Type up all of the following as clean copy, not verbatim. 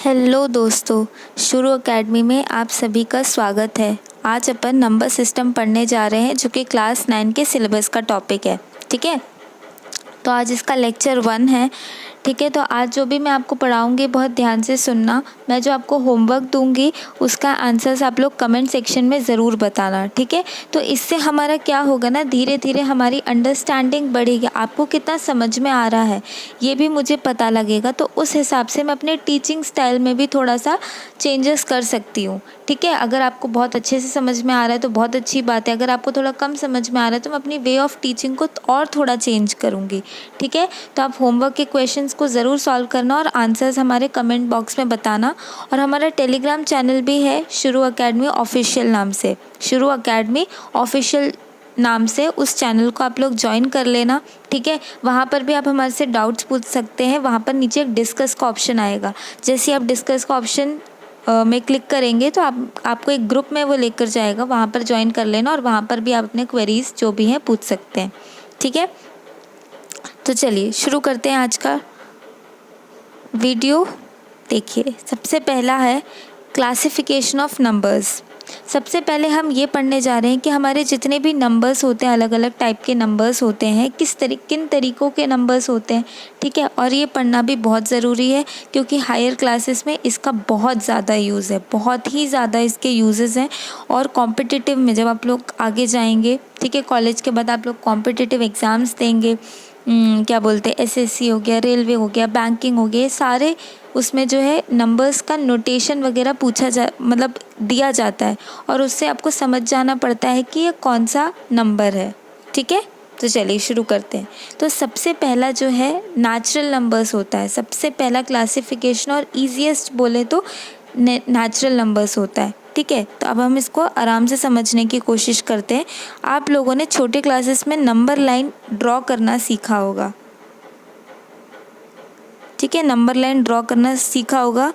Hello दोस्तों, शुरू academy में आप सभी का स्वागत है। आज अपन नंबर सिस्टम पढ़ने जा रहे हैं जो कि क्लास 9 के सिलेबस का टॉपिक है। ठीक है, तो आज इसका लेक्चर 1 है। ठीक है, तो आज जो भी मैं आपको पढ़ाऊँगी बहुत ध्यान से सुनना। मैं जो आपको होमवर्क दूंगी उसका आंसर्स आप लोग कमेंट सेक्शन में ज़रूर बताना। ठीक है, तो इससे हमारा क्या होगा ना, धीरे धीरे हमारी अंडरस्टैंडिंग बढ़ेगी। आपको कितना समझ में आ रहा है ये भी मुझे पता लगेगा, तो उस हिसाब से मैं अपने टीचिंग स्टाइल में भी थोड़ा सा चेंजेस कर सकती हूँ। ठीक है, अगर आपको बहुत अच्छे से समझ में आ रहा है तो बहुत अच्छी बात है। अगर आपको थोड़ा कम समझ में आ रहा है तो मैं अपनी वे ऑफ टीचिंग को और थोड़ा चेंज करूँगी। ठीक है, तो आप होमवर्क के क्वेश्चंस को ज़रूर सॉल्व करना और आंसर्स हमारे कमेंट बॉक्स में बताना। और हमारा टेलीग्राम चैनल भी है शुरू एकेडमी ऑफिशियल नाम से, शुरू एकेडमी ऑफिशियल नाम से उस चैनल को आप लोग ज्वाइन कर लेना। ठीक है, वहाँ पर भी आप हमारे से डाउट्स पूछ सकते हैं। वहाँ पर नीचे एक डिस्कस का ऑप्शन आएगा। जैसे आप डिस्कस का ऑप्शन में क्लिक करेंगे तो आपको एक ग्रुप में वो लेकर जाएगा, वहाँ पर ज्वाइन कर लेना और वहाँ पर भी आप अपने क्वेरीज जो भी हैं पूछ सकते हैं। ठीक है, तो चलिए शुरू करते हैं आज का वीडियो। देखिए, सबसे पहला है क्लासिफिकेशन ऑफ नंबर्स। सबसे पहले हम ये पढ़ने जा रहे हैं कि हमारे जितने भी नंबर्स होते हैं, अलग अलग टाइप के नंबर्स होते हैं, किन तरीक़ों के नंबर्स होते हैं। ठीक है, और ये पढ़ना भी बहुत ज़रूरी है क्योंकि हायर क्लासेस में इसका बहुत ज़्यादा यूज़ है, बहुत ही ज़्यादा इसके यूजेस हैं। और कॉम्पिटिटिव में जब आप लोग आगे जाएंगे, ठीक है, कॉलेज के बाद आप लोग कॉम्पिटिटिव एग्ज़ाम्स देंगे, क्या बोलते हैं, एसएससी हो गया, रेलवे हो गया, बैंकिंग हो गया, सारे उसमें जो है नंबर्स का नोटेशन वगैरह मतलब दिया जाता है और उससे आपको समझ जाना पड़ता है कि ये कौन सा नंबर है। ठीक है, तो चलिए शुरू करते हैं। तो सबसे पहला जो है नेचुरल नंबर्स होता है। सबसे पहला क्लासिफिकेशन और ईजीएस्ट बोले तो नेचुरल नंबर्स होता है। ठीक है, तो अब हम इसको आराम से समझने की कोशिश करते हैं। आप लोगों ने छोटे क्लासेस में नंबर लाइन ड्रॉ करना सीखा होगा। ठीक है, नंबर लाइन ड्रॉ करना सीखा होगा।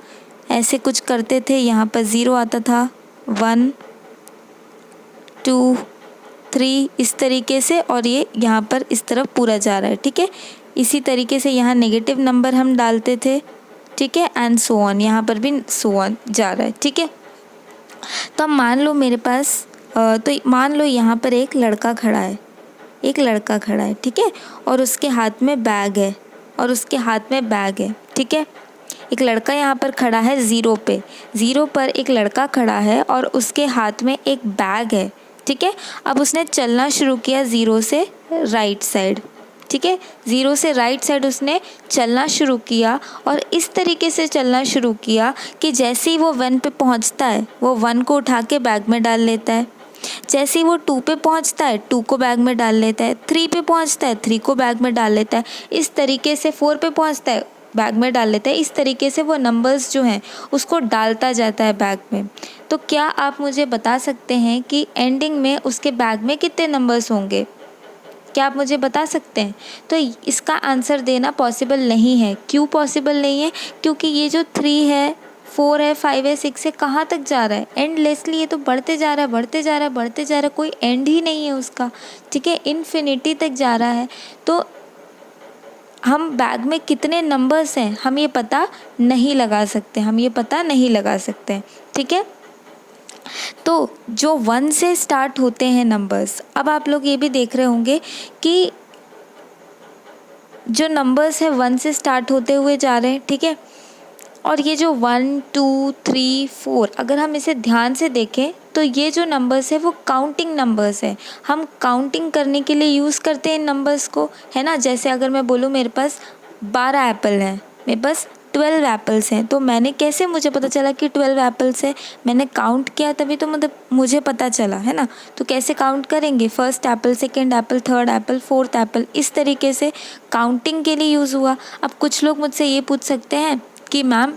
ऐसे कुछ करते थे, यहाँ पर 0 आता था, 1 2 3 इस तरीके से, और ये यहाँ पर इस तरफ पूरा जा रहा है। ठीक है, इसी तरीके से यहाँ नेगेटिव नंबर हम डालते थे। ठीक है, एंड सो ऑन, यहाँ पर भी सो ऑन जा रहा है। ठीक है, तो अब मान लो मेरे पास मान लो यहाँ पर एक लड़का खड़ा है, ठीक है, और उसके हाथ में बैग है, ठीक है। एक लड़का यहाँ पर खड़ा है ज़ीरो पर एक लड़का खड़ा है और उसके हाथ में एक बैग है। ठीक है, अब उसने चलना शुरू किया ज़ीरो से राइट साइड। ठीक है, ज़ीरो से राइट साइड उसने चलना शुरू किया और इस तरीके से चलना शुरू किया कि जैसे ही वो 1 पे पहुंचता है वो 1 को उठा के बैग में डाल लेता है। जैसे ही वो 2 पे पहुंचता है 2 को बैग में डाल लेता है। 3 पे पहुंचता है 3 को बैग में डाल लेता है। इस तरीके से 4 पे पहुंचता है बैग में डाल लेता है। इस तरीके से वो नंबर्स जो हैं उसको डालता जाता है बैग में। तो क्या आप मुझे बता सकते हैं कि एंडिंग में उसके बैग में कितने नंबर्स होंगे? क्या आप मुझे बता सकते हैं? तो इसका आंसर देना पॉसिबल नहीं है। क्यों पॉसिबल नहीं है? क्योंकि ये जो 3 है, 4 है, 5 है, 6 है, कहाँ तक जा रहा है? एंडलेसली ये तो बढ़ते जा रहा है, कोई एंड ही नहीं है उसका। ठीक है, इन्फिनिटी तक जा रहा है। तो हम बैग में कितने नंबर्स हैं हम ये पता नहीं लगा सकते। ठीक है, तो जो 1 से स्टार्ट होते हैं नंबर्स, अब आप लोग ये भी देख रहे होंगे कि जो नंबर्स है 1 से स्टार्ट होते हुए जा रहे हैं। ठीक है, और ये जो 1 2 3 4 अगर हम इसे ध्यान से देखें तो ये जो नंबर्स है वो काउंटिंग नंबर्स है। हम काउंटिंग करने के लिए यूज़ करते हैं इन नंबर्स को, है ना। जैसे अगर मैं बोलूँ मेरे पास 12 एप्पल हैं, मेरे पास 12 एप्पल्स हैं, तो मुझे पता चला कि 12 एप्पल्स है? मैंने काउंट किया तभी तो मतलब मुझे पता चला, है ना। तो कैसे काउंट करेंगे? First Apple, second Apple, third Apple, fourth Apple, इस तरीके से काउंटिंग के लिए यूज़ हुआ। अब कुछ लोग मुझसे ये पूछ सकते हैं कि मैम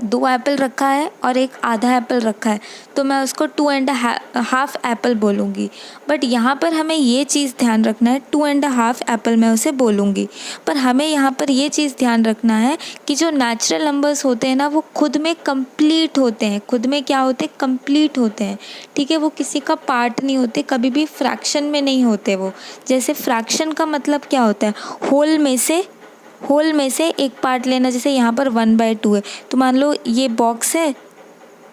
2 एप्पल रखा है और एक आधा एप्पल रखा है, तो मैं उसको 2.5 एप्पल बोलूँगी। बट यहाँ पर हमें ये चीज़ ध्यान रखना है, 2.5 एप्पल मैं उसे बोलूँगी। पर हमें यहाँ पर ये चीज़ ध्यान रखना है कि जो नेचुरल नंबर्स होते हैं ना वो खुद में कंप्लीट होते हैं। कंप्लीट होते हैं। ठीक है, वो किसी का पार्ट नहीं होते, कभी भी फ्रैक्शन में नहीं होते वो। जैसे फ्रैक्शन का मतलब क्या होता है? होल में से एक पार्ट लेना। जैसे यहाँ पर 1/2 है, तो मान लो ये बॉक्स है,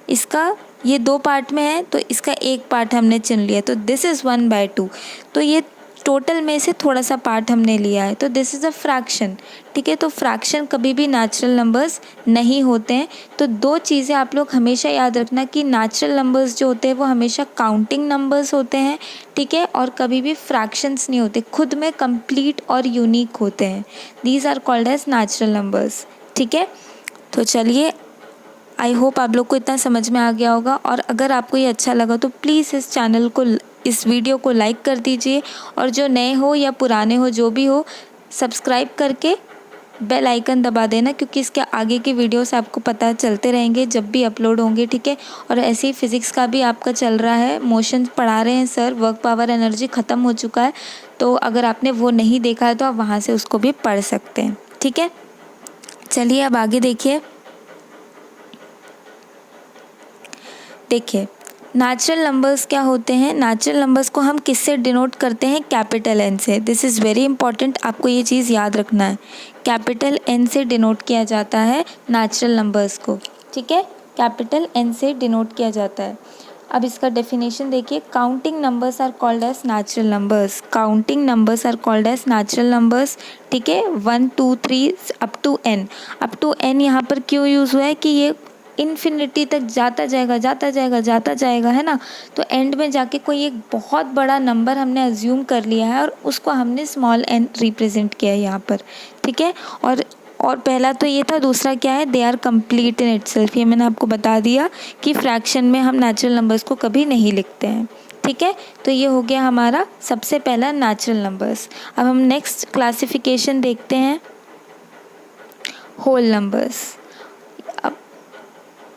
इसका ये 2 पार्ट में है, तो इसका एक पार्ट हमने चुन लिया, तो दिस इज़ 1/2। तो ये टोटल में से थोड़ा सा पार्ट हमने लिया है, तो दिस इज़ अ फ्रैक्शन। ठीक है, तो फ्रैक्शन कभी भी नेचुरल नंबर्स नहीं होते हैं। तो 2 चीज़ें आप लोग हमेशा याद रखना कि नेचुरल नंबर्स जो होते हैं वो हमेशा काउंटिंग नंबर्स होते हैं। ठीक है, और कभी भी फ्रैक्शंस नहीं होते, खुद में कंप्लीट और यूनिक होते हैं। These are called as natural numbers. ठीक है, तो चलिए, आई होप आप लोग को इतना समझ में आ गया होगा। और अगर आपको ये अच्छा लगा तो प्लीज़ इस चैनल को, इस वीडियो को लाइक कर दीजिए, और जो नए हो या पुराने हो, जो भी हो, सब्सक्राइब करके बेल आइकन दबा देना, क्योंकि इसके आगे की वीडियोस आपको पता चलते रहेंगे जब भी अपलोड होंगे। ठीक है, और ऐसे ही फिज़िक्स का भी आपका चल रहा है, मोशन पढ़ा रहे हैं सर, वर्क पावर एनर्जी ख़त्म हो चुका है, तो अगर आपने वो नहीं देखा है तो आप वहाँ से उसको भी पढ़ सकते हैं। ठीक है, चलिए अब आगे देखिए। देखिए, नेचुरल नंबर्स क्या होते हैं। नेचुरल नंबर्स को हम किससे डिनोट करते हैं? कैपिटल एन से। दिस इज़ वेरी इंपॉर्टेंट, आपको ये चीज़ याद रखना है। कैपिटल एन से डिनोट किया जाता है नेचुरल नंबर्स को। ठीक है, कैपिटल एन से डिनोट किया जाता है। अब इसका डेफिनेशन देखिए, counting numbers are called as natural numbers. Counting numbers are called as natural numbers. ठीक है, 1 2 3 up to N. Up to N यहाँ पर क्यों यूज़ हुआ है कि ये इन्फिनिटी तक जाता जाएगा, जाता जाएगा, जाता जाएगा, है ना। तो एंड में जाके कोई एक बहुत बड़ा नंबर हमने अज्यूम कर लिया है और उसको हमने स्मॉल एन रिप्रेजेंट किया है यहाँ पर। ठीक है, और पहला तो ये था, दूसरा क्या है, they are complete in itself. ये मैंने आपको बता दिया कि फ्रैक्शन में हम नेचुरल नंबर्स को कभी नहीं लिखते हैं। ठीक है, तो ये हो गया हमारा सबसे पहला नेचुरल नंबर्स। अब हम नेक्स्ट क्लासिफिकेशन देखते हैं, होल नंबर्स।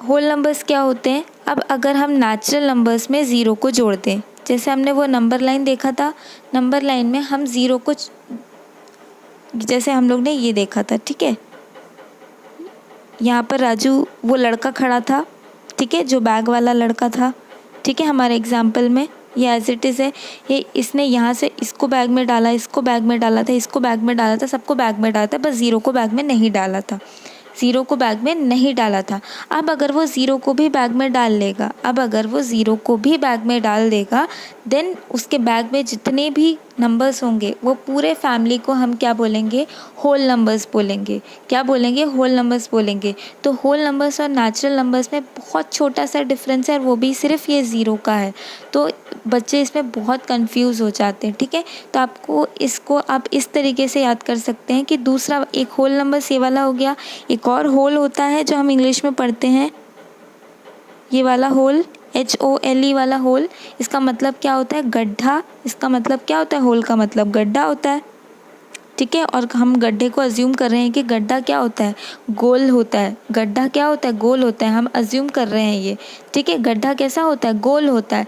होल नंबर्स क्या होते हैं? अब अगर हम नेचुरल नंबर्स में ज़ीरो को जोड़ दें, जैसे हमने वो नंबर लाइन देखा था, नंबर लाइन में हम ज़ीरो को, जैसे हम लोग ने ये देखा था, ठीक है, यहाँ पर राजू वो लड़का खड़ा था, ठीक है, जो बैग वाला लड़का था, ठीक है, हमारे एग्जाम्पल में ये एज इट इज़ है। ये इसने यहाँ से इसको बैग में डाला, इसको बैग में डाला था, इसको बैग में डाला था, सबको बैग में डाला था, बस ज़ीरो को बैग में नहीं डाला था, ज़ीरो को बैग में नहीं डाला था। अब अगर वो ज़ीरो को भी बैग में डाल लेगा, अब अगर वो ज़ीरो को भी बैग में डाल देगा, देन उसके बैग में जितने भी नंबर्स होंगे वो पूरे फैमिली को हम क्या बोलेंगे? होल नंबर्स बोलेंगे। क्या बोलेंगे? होल नंबर्स बोलेंगे। तो होल नंबर्स और नेचुरल नंबर्स में बहुत छोटा सा डिफरेंस है, और वो भी सिर्फ ये ज़ीरो का है। तो बच्चे इसमें बहुत कंफ्यूज हो जाते हैं। ठीक है, तो आपको इसको आप इस तरीके से याद कर सकते हैं कि दूसरा एक होल नंबर्स ये वाला हो गया, एक और होल होता है जो हम इंग्लिश में पढ़ते हैं, ये वाला होल, HOLE वाला होल। इसका मतलब क्या होता है? गड्ढा। इसका मतलब क्या होता है? होल का मतलब गड्ढा होता है। ठीक है, और हम गड्ढे को अज्यूम कर रहे हैं कि गड्ढा क्या होता है? गोल होता है। गड्ढा क्या होता है? गोल होता है। हम अज्यूम कर रहे हैं ये। ठीक है, गड्ढा कैसा होता है? गोल होता है।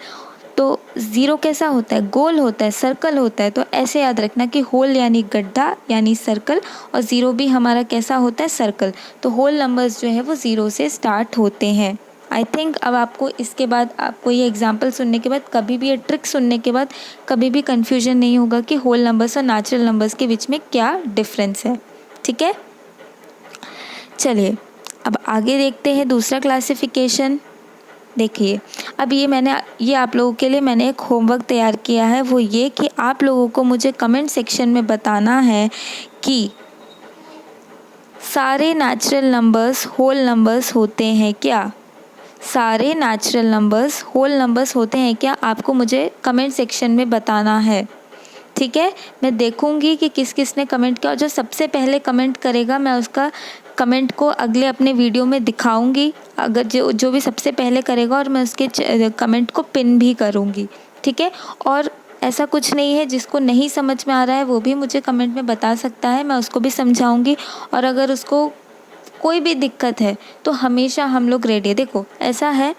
तो ज़ीरो कैसा होता है? गोल होता है, सर्कल होता है। तो ऐसे याद रखना कि होल यानी गड्ढा यानी सर्कल, और ज़ीरो भी हमारा कैसा होता है? सर्कल। तो होल नंबर्स जो है वो ज़ीरो से स्टार्ट होते हैं। आई थिंक अब आपको इसके बाद, आपको ये एग्जाम्पल सुनने के बाद, कभी भी ये ट्रिक सुनने के बाद कभी भी कन्फ्यूजन नहीं होगा कि होल नंबर्स और नेचुरल नंबर्स के बीच में क्या डिफरेंस है। ठीक है, चलिए अब आगे देखते हैं दूसरा क्लासिफिकेशन। देखिए, अब ये आप लोगों के लिए मैंने एक होमवर्क तैयार किया है, वो ये कि आप लोगों को मुझे कमेंट सेक्शन में बताना है कि सारे नेचुरल नंबर्स होल नंबर्स होते हैं क्या? सारे नेचुरल नंबर्स होल नंबर्स होते हैं क्या? आपको मुझे कमेंट सेक्शन में बताना है। ठीक है, मैं देखूंगी कि किस किस ने कमेंट किया, और जो सबसे पहले कमेंट करेगा मैं उसका कमेंट को अगले अपने वीडियो में दिखाऊंगी, अगर जो भी सबसे पहले करेगा, और मैं उसके कमेंट को पिन भी करूंगी। ठीक है, और ऐसा कुछ नहीं है, जिसको नहीं समझ में आ रहा है वो भी मुझे कमेंट में बता सकता है, मैं उसको भी समझाऊंगी। और अगर उसको कोई भी दिक्कत है तो हमेशा हम लोग रेडी है। देखो, ऐसा है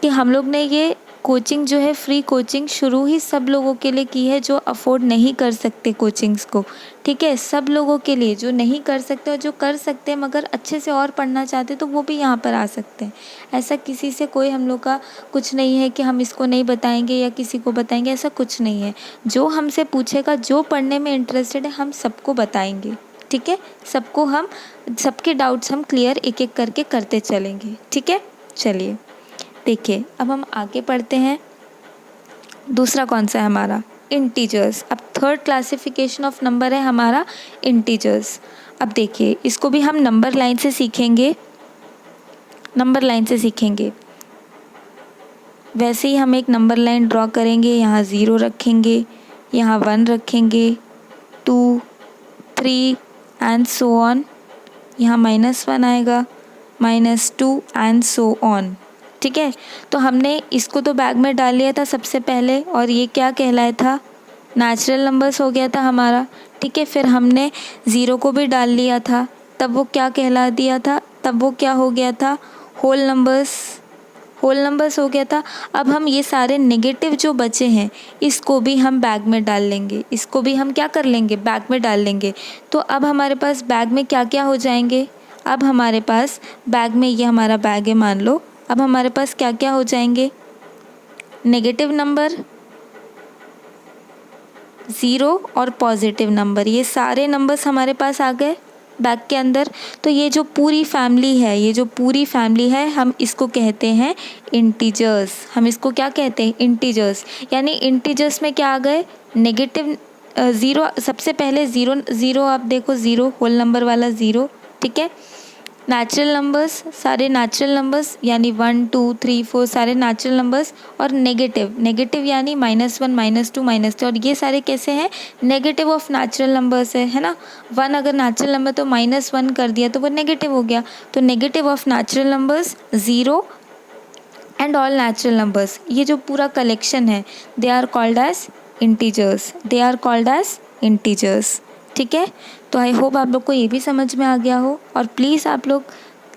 कि हम लोग ने ये कोचिंग जो है, फ्री कोचिंग शुरू ही सब लोगों के लिए की है जो अफोर्ड नहीं कर सकते कोचिंग्स को। ठीक है, सब लोगों के लिए, जो नहीं कर सकते और जो कर सकते हैं मगर अच्छे से और पढ़ना चाहते तो वो भी यहाँ पर आ सकते हैं। ऐसा किसी से कोई हम लोग का कुछ नहीं है कि हम इसको नहीं बताएंगे या किसी को बताएंगे, ऐसा कुछ नहीं है। जो हमसे पूछेगा, जो पढ़ने में इंटरेस्टेड है, हम सबको बताएंगे। ठीक है, सबके डाउट्स हम क्लियर एक एक करके करते चलेंगे, ठीक है। चलिए देखिए, अब हम आगे पढ़ते हैं। दूसरा कौन सा है हमारा? इंटीजर्स। अब थर्ड क्लासिफिकेशन ऑफ नंबर है हमारा इंटीजर्स। अब देखिए, इसको भी हम नंबर लाइन से सीखेंगे, वैसे ही हम एक नंबर लाइन ड्रॉ करेंगे। यहाँ 0 रखेंगे, यहाँ 1 रखेंगे, 2, 3 एंड सो ऑन। यहाँ -1 आएगा, -2 एंड सो ऑन, ठीक है। तो हमने इसको तो बैग में डाल लिया था सबसे पहले, और ये क्या कहलाया था? नेचुरल नंबर्स हो गया था हमारा, ठीक है। फिर हमने 0 को भी डाल लिया था, तब वो क्या कहला दिया था? तब वो क्या हो गया था? होल नंबर्स हो गया था। अब हम ये सारे नेगेटिव जो बचे हैं इसको भी हम बैग में डाल लेंगे, इसको भी हम क्या कर लेंगे? बैग में डाल लेंगे। तो अब हमारे पास बैग में क्या क्या हो जाएंगे? अब हमारे पास बैग में, ये हमारा बैग है मान लो, अब हमारे पास क्या क्या हो जाएंगे? नेगेटिव नंबर, 0 और पॉजिटिव नंबर, ये सारे नंबर्स हमारे पास आ गए बैग के अंदर। तो ये जो पूरी फैमिली है, हम इसको कहते हैं इंटीजर्स। हम इसको क्या कहते हैं? इंटीजर्स। यानी इंटीजर्स में क्या आ गए? नेगेटिव 0, सबसे पहले 0 आप देखो, 0 होल नंबर वाला 0, ठीक है। नेचुरल नंबर्स, सारे नेचुरल नंबर्स यानी 1, 2, 3, 4 सारे नेचुरल नंबर्स, और नेगेटिव यानी -1, -2, -3, और ये सारे कैसे हैं? नेगेटिव ऑफ नेचुरल नंबर्स है ना। 1 अगर नेचुरल नंबर तो -1 कर दिया तो वो नेगेटिव हो गया। तो negative of natural numbers 0 and all natural numbers, ये जो पूरा कलेक्शन है, they are called as integers, ठीक है। तो आई होप आप लोग को ये भी समझ में आ गया हो, और प्लीज़ आप लोग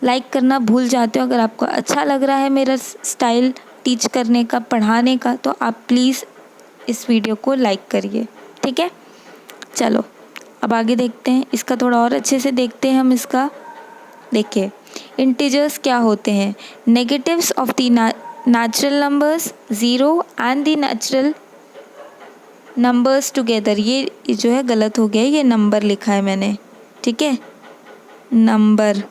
लाइक करना भूल जाते हो। अगर आपको अच्छा लग रहा है मेरा स्टाइल टीच करने का, पढ़ाने का, तो आप प्लीज़ इस वीडियो को लाइक करिए, ठीक है। चलो अब आगे देखते हैं, इसका थोड़ा और अच्छे से देखते हैं हम इसका। देखिए, इंटीजर्स क्या होते हैं? Negatives of the natural numbers 0 and the natural numbers together. ये जो है गलत हो गया, ये नंबर लिखा है मैंने, ठीक है, नंबर,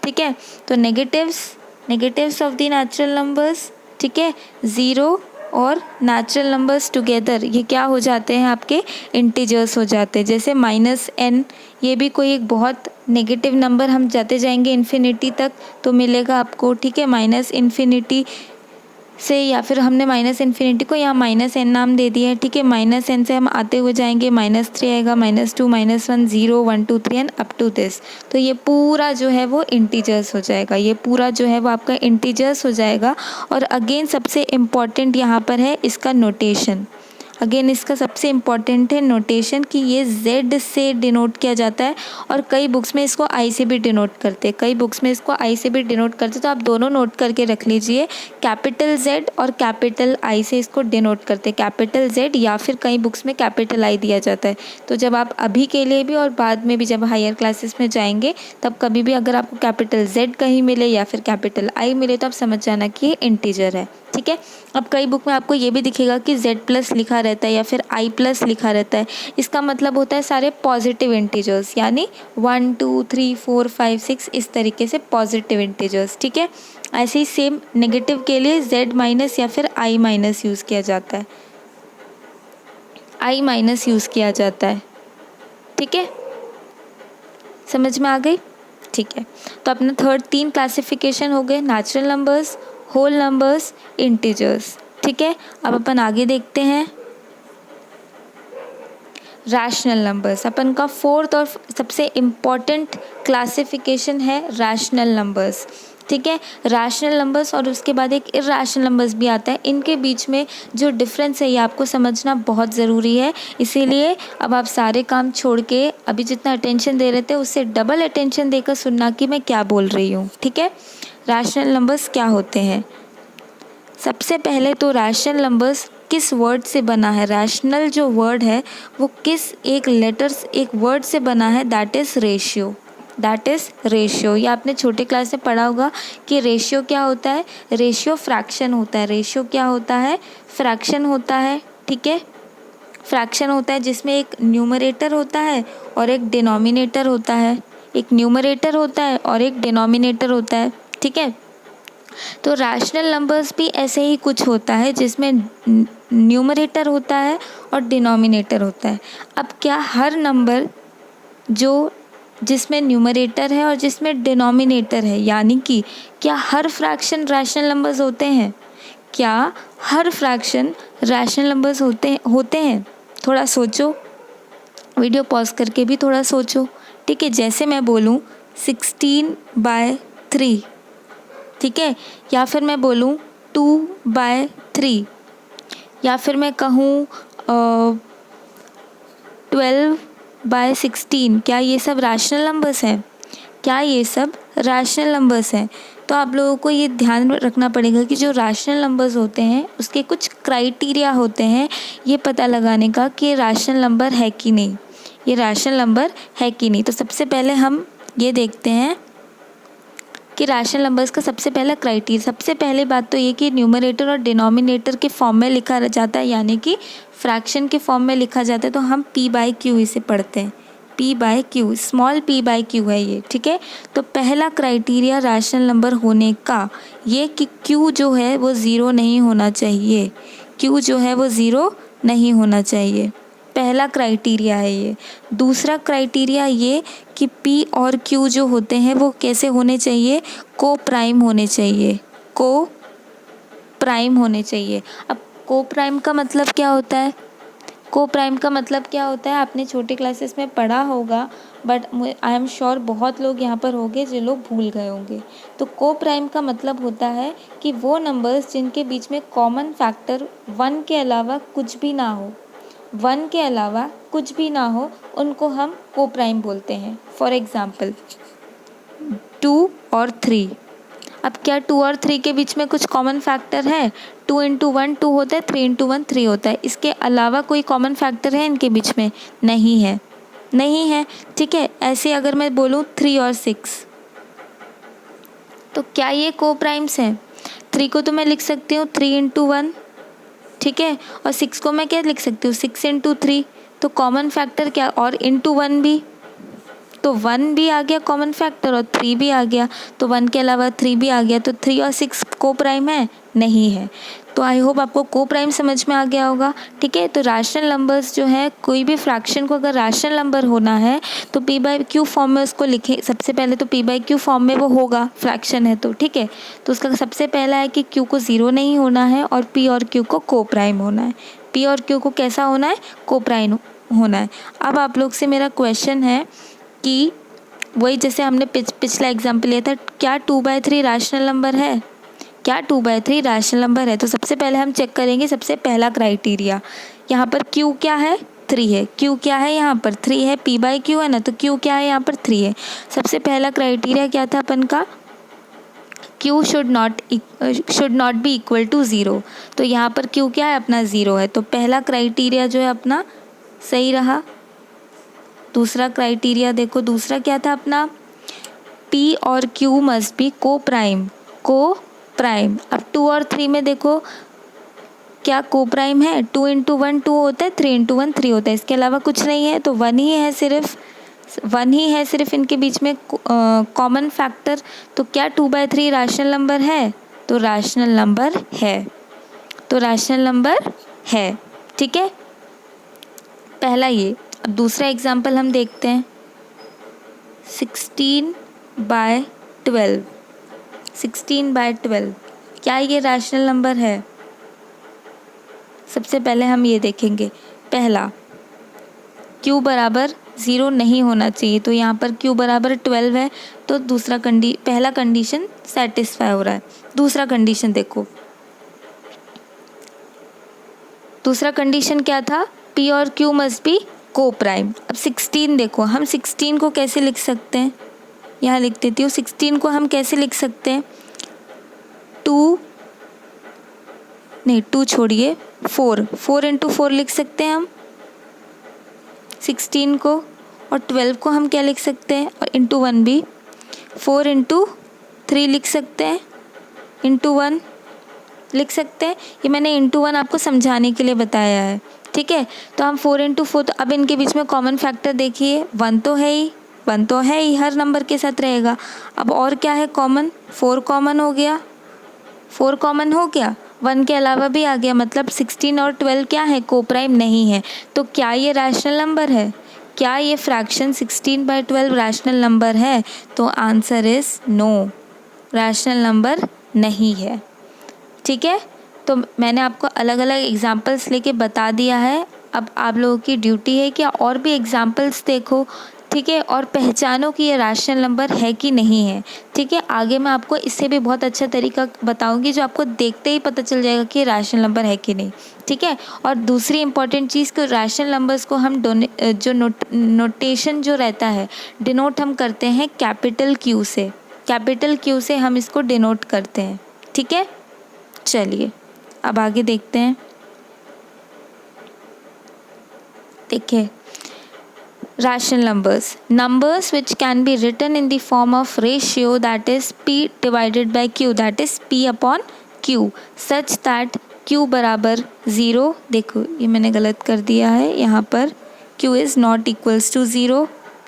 ठीक है। तो negatives of the natural numbers, ठीक है, 0 और नेचुरल नंबर्स टुगेदर, ये क्या हो जाते हैं? आपके इंटीजर्स हो जाते हैं। जैसे -n, ये भी कोई एक बहुत नेगेटिव नंबर, हम जाते जाएंगे इन्फिनिटी तक तो मिलेगा आपको, ठीक है, -∞ से, या फिर हमने -∞ को यहाँ -n नाम दे दिया है, ठीक है। -n से हम आते हुए जाएंगे, -3 आएगा, -2, -1, 0, 1, 2, 3 एंड अप टू दिस। तो ये पूरा जो है वो इंटीजर्स हो जाएगा, ये पूरा जो है वो आपका इंटीजर्स हो जाएगा। और अगेन सबसे इम्पॉर्टेंट यहाँ पर है इसका नोटेशन। अगेन इसका सबसे इम्पॉर्टेंट है नोटेशन, कि ये Z से डिनोट किया जाता है, और कई बुक्स में इसको I से भी डिनोट करते हैं, तो आप दोनों नोट करके रख लीजिए। कैपिटल Z और कैपिटल I से इसको डिनोट करते हैं, कैपिटल Z, या फिर कई बुक्स में कैपिटल I दिया जाता है। तो जब आप अभी के लिए भी और बाद में भी जब हायर क्लासेस में जाएंगे, तब कभी भी अगर आपको कैपिटल Z कहीं मिले या फिर कैपिटल I मिले, तो आप समझ जाना कि ये इंटीजर है, ठीक है। अब कई बुक में आपको ये भी दिखेगा कि Z+ लिखा रहता है या फिर I+ लिखा रहता है। इसका मतलब होता है सारे पॉजिटिव इंटीजर्स, यानी 1, 2, 3, 4, 5, 6 इस तरीके से पॉजिटिव इंटीजर्स, ठीक है। ऐसे ही सेम नेगेटिव के लिए Z- या फिर I- यूज़ किया जाता है, I- यूज़ किया जाता है, ठीक है। समझ में आ गई? ठीक है। तो अपना 3 क्लासिफिकेशन हो गए, natural numbers, whole numbers, integers, ठीक है। अब अपन आगे देखते हैं रैशनल नंबर्स। अपन का 4th और सबसे इम्पॉर्टेंट क्लासिफिकेशन है रैशनल नंबर्स, ठीक है। रैशनल नंबर्स और उसके बाद एक इर्रैशनल नंबर्स भी आता है। इनके बीच में जो डिफरेंस है ये आपको समझना बहुत ज़रूरी है। इसीलिए अब आप सारे काम छोड़ के अभी जितना अटेंशन दे रहे थे उससे डबल अटेंशन देकर सुनना कि मैं क्या बोल रही हूँ, ठीक है। रैशनल नंबर्स क्या होते हैं? सबसे पहले तो रैशनल नंबर्स किस वर्ड से बना है? रैशनल जो वर्ड है वो किस एक वर्ड से बना है? That is ratio. ये आपने छोटे क्लास में पढ़ा होगा कि रेशियो क्या होता है? रेशियो फ्रैक्शन होता है। रेशियो क्या होता है? फ्रैक्शन होता है, ठीक है। फ्रैक्शन होता है जिसमें एक न्यूमरेटर होता है और एक डिनोमिनेटर होता है, एक न्यूमरेटर होता है और एक डिनोमिनेटर होता है, ठीक है। तो रैशनल नंबर्स भी ऐसे ही कुछ होता है जिसमें न्यूमरेटर होता है और डिनोमिनेटर होता है। अब क्या हर नंबर जो जिसमें न्यूमरेटर है और जिसमें डिनोमिनेटर है, यानी कि क्या हर फ्रैक्शन रैशनल नंबर्स होते हैं? क्या हर फ्रैक्शन रैशनल नंबर्स होते हैं? थोड़ा सोचो, वीडियो पॉज करके भी थोड़ा सोचो, ठीक है। जैसे मैं बोलूँ 16/3, ठीक है, या फिर मैं बोलूँ 2/3, या फिर मैं कहूँ 12/16, क्या ये सब रैशनल नंबर्स हैं? क्या ये सब रैशनल नंबर्स हैं? तो आप लोगों को ये ध्यान रखना पड़ेगा कि जो रैशनल नंबर्स होते हैं उसके कुछ क्राइटेरिया होते हैं ये पता लगाने का कि ये रैशनल नंबर है कि नहीं, ये रैशनल नंबर है कि नहीं। तो सबसे पहले हम ये देखते हैं कि रैशनल नंबर्स का सबसे पहला क्राइटेरिया, सबसे पहले बात तो ये कि न्यूमरेटर और डिनोमिनेटर के फॉर्म में लिखा जाता है, यानी कि फ्रैक्शन के फॉर्म में लिखा जाता है। तो हम p/q इसे पढ़ते हैं, p/q, स्मॉल p/q है ये, ठीक है। तो पहला क्राइटेरिया रैशनल नंबर होने का ये कि q जो है वो ज़ीरो नहीं होना चाहिए, q जो है वो ज़ीरो नहीं होना चाहिए, पहला क्राइटेरिया है ये। दूसरा क्राइटेरिया ये कि p और q जो होते हैं वो कैसे होने चाहिए? को प्राइम होने चाहिए, को प्राइम होने चाहिए। अब को प्राइम का मतलब क्या होता है? को प्राइम का मतलब क्या होता है आपने छोटे क्लासेस में पढ़ा होगा, बट आई एम श्योर बहुत लोग यहाँ पर होंगे जो लोग भूल गए होंगे। तो को प्राइम का मतलब होता है कि वो नंबर्स जिनके बीच में कॉमन फैक्टर 1 के अलावा कुछ भी ना हो, 1 के अलावा कुछ भी ना हो, उनको हम को प्राइम बोलते हैं। फॉर एग्ज़ाम्पल 2 और 3। अब क्या 2 और 3 के बीच में कुछ कॉमन फैक्टर है? 2 × 1 2 होता है, 3 × 1 3 होता है। इसके अलावा कोई कॉमन फैक्टर है इनके बीच में? नहीं है, नहीं है, ठीक है। ऐसे अगर मैं बोलूँ 3 और 6, तो क्या ये को प्राइम्स हैं? 3 को तो मैं लिख सकती हूँ 3 × 1, ठीक है, और 6 को मैं क्या लिख सकती हूँ 6 × 3। तो कॉमन फैक्टर क्या? और × 1 भी, तो 1 भी आ गया कॉमन फैक्टर और 3 भी आ गया, तो 1 के अलावा 3 भी आ गया। तो 3 और 6 को प्राइम है? नहीं है। तो आई होप आपको को प्राइम समझ में आ गया होगा, ठीक है। तो रैशनल नंबर्स जो है, कोई भी फ्रैक्शन को अगर रैशनल नंबर होना है तो p/q फॉर्म में उसको लिखें। सबसे पहले तो p/q फॉर्म में वो होगा, फ्रैक्शन है तो, ठीक है। तो उसका सबसे पहला है कि q को ज़ीरो नहीं होना है और p और q को प्राइम होना है। p और q को कैसा होना है? को प्राइम होना है। अब आप लोग से मेरा क्वेश्चन है कि वही जैसे हमने पिछला एग्जाम्पल लिया था, क्या 2/3 रैशनल नंबर है? क्या 2/3 रैशनल नंबर है? तो सबसे पहले हम चेक करेंगे सबसे पहला क्राइटेरिया। यहाँ पर q क्या है? 3 है। q क्या है? यहाँ पर 3 है। p/q है ना, तो q क्या है? यहाँ पर 3 है। सबसे पहला क्राइटेरिया क्या था अपन का? q should not be equal to 0। तो यहाँ पर q क्या है? अपना 0 है। तो पहला क्राइटेरिया जो है अपना सही रहा। दूसरा क्राइटेरिया देखो, दूसरा क्या था अपना? p और q मस्ट बी को प्राइम, को प्राइम। अब 2 और 3 में देखो क्या को प्राइम है? 2 × 1 2 होता है, 3 × 1 3 होता है, इसके अलावा कुछ नहीं है। तो 1 ही है, सिर्फ 1 ही है सिर्फ इनके बीच में कॉमन फैक्टर। तो क्या 2/3 रैशनल नंबर है? तो रैशनल नंबर है, तो रैशनल नंबर है, ठीक है। पहला ये। अब दूसरा एग्जाम्पल हम देखते हैं 16/12। 16/12 क्या ये रैशनल नंबर है? सबसे पहले हम ये देखेंगे। पहला, q बराबर 0 नहीं होना चाहिए, तो यहाँ पर q बराबर 12 है, तो पहला कंडीशन सेटिस्फाई हो रहा है। दूसरा कंडीशन देखो, दूसरा कंडीशन क्या था? p और q मस्ट बी को प्राइम। अब 16 देखो, हम 16 को कैसे लिख सकते हैं? यहाँ लिख देती हूँ। 16 को हम कैसे लिख सकते हैं? 2 छोड़िए, 4 × 4 लिख सकते हैं हम 16 को। और 12 को हम क्या लिख सकते हैं? और × 1 भी 4 × 3 लिख सकते हैं, × 1 लिख सकते हैं। ये मैंने × 1 आपको समझाने के लिए बताया है, ठीक है। तो हम 4 इंटू 4, तो अब इनके बीच में कॉमन फैक्टर देखिए 1 तो है ही, 1 तो है ही, हर नंबर के साथ रहेगा। अब और क्या है कॉमन, 4 कॉमन हो गया, 4 कॉमन हो गया, 1 के अलावा भी आ गया, मतलब 16 और 12 क्या है, कोप्राइम नहीं है। तो क्या ये रैशनल नंबर है, क्या ये फ्रैक्शन 16/12 रैशनल नंबर है? तो answer is no, rational number नहीं है। ठीक है, तो मैंने आपको अलग अलग एग्जांपल्स लेके बता दिया है। अब आप लोगों की ड्यूटी है कि और भी एग्जांपल्स देखो, ठीक है, और पहचानो कि ये रैशनल नंबर है कि नहीं है। ठीक है, आगे मैं आपको इससे भी बहुत अच्छा तरीका बताऊंगी जो आपको देखते ही पता चल जाएगा कि रैशनल नंबर है कि नहीं। ठीक है, और दूसरी इंपॉर्टेंट चीज़ कि रैशनल नंबर्स को हम जो नोटेशन जो रहता है, डिनोट हम करते हैं कैपिटल क्यू से, कैपिटल क्यू से हम इसको डिनोट करते हैं। ठीक है, चलिए अब आगे देखते हैं। देखिए, rational numbers which can be written in the form of ratio, that is p divided by q, that is p upon q, such that q बराबर 0, देखो ये मैंने गलत कर दिया है, यहाँ पर q is not equals to 0।